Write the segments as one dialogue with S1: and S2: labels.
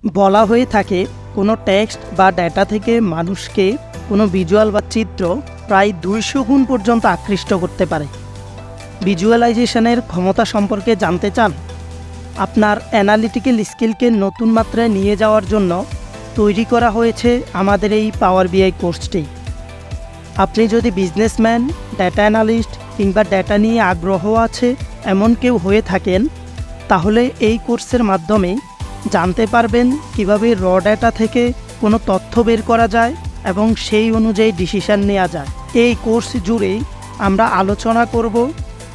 S1: বলা হয়ে থাকে কোনো টেক্সট বা ডেটা থেকে মানুষকে কোনো ভিজুয়াল বা চিত্র প্রায় 200 গুণ পর্যন্ত আকৃষ্ট করতে পারে। ভিজুয়ালাইজেশনের ক্ষমতা সম্পর্কে জানতে চান? আপনার অ্যানালিটিক্যাল স্কিলকে নতুন মাত্রায় নিয়ে যাওয়ার জন্য তৈরি করা হয়েছে আমাদের এই পাওয়ার বিআই কোর্সটি। আপনি যদি বিজনেসম্যান, ডেটা অ্যানালিস্ট কিংবা ডেটা নিয়ে আগ্রহ আছে এমন কেউ হয়ে থাকেন, তাহলে এই কোর্সের মাধ্যমে জানতে পারবেন কিভাবে র ডেটা থেকে কোনো তথ্য বের করা যায় এবং সেই অনুযায়ী ডিসিশন নেওয়া যায়। এই কোর্স জুড়ে আমরা আলোচনা করব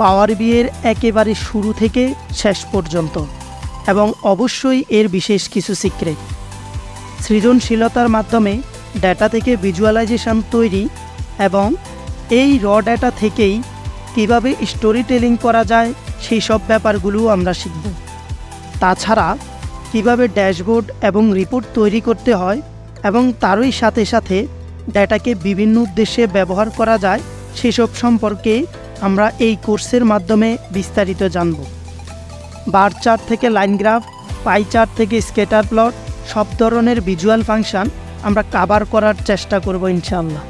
S1: পাওয়ার বিআইয়ের একেবারে শুরু থেকে শেষ পর্যন্ত, এবং অবশ্যই এর বিশেষ কিছু সিক্রেট। সৃজনশীলতার মাধ্যমে ডেটা থেকে ভিজুয়ালাইজেশন তৈরি এবং এই র ডেটা থেকেই কিভাবে স্টোরি টেলিং করা যায় সেই সব ব্যাপারগুলোও আমরা শিখব। তাছাড়া কিভাবে ড্যাশবোর্ড এবং রিপোর্ট তৈরি করতে হয় এবং তারই সাথে সাথে ডেটাকে বিভিন্ন উদ্দেশ্যে ব্যবহার করা যায় সেসব সম্পর্কে আমরা এই কোর্সের মাধ্যমে বিস্তারিত জানব। বার চার্ট থেকে লাইন গ্রাফ, পাই চার্ট থেকে স্ক্যাটার প্লট, সব ধরনের ভিজুয়াল ফাংশন আমরা কভার করার চেষ্টা করব ইনশাআল্লাহ।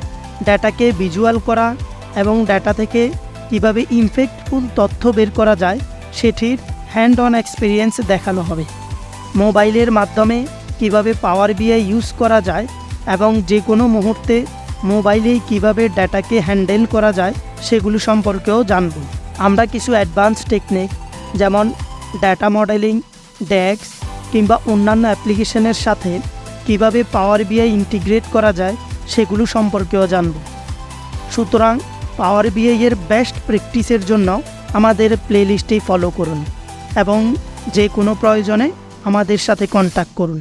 S1: ডেটাকে ভিজুয়াল করা এবং ডেটা থেকে কিভাবে ইমপ্যাক্টফুল তথ্য বের করা যায় সেটির হ্যান্ড অন এক্সপিরিয়েন্স দেখানো হবে। মোবাইলের মাধ্যমে কিভাবে পাওয়ার বিআই ইউজ করা যায় এবং যে কোনো মুহূর্তে মোবাইলেই কিভাবে ডেটাকে হ্যান্ডেল করা যায় সেগুলো সম্পর্কেও জানব। আমরা কিছু অ্যাডভান্স টেকনিক যেমন ডেটা মডেলিং, ড্যাক্স কিংবা অন্যান্য অ্যাপ্লিকেশনের সাথে কিভাবে পাওয়ার বিআই ইন্টিগ্রেট করা যায় সেগুলো সম্পর্কেও জানব। সুতরাং পাওয়ার বিআইয়ের বেস্ট প্র্যাকটিসের জন্য আমাদের প্লেলিস্টেই ফলো করুন এবং যে কোনো প্রয়োজনে আমাদের সাথে কন্ট্যাক্ট করুন।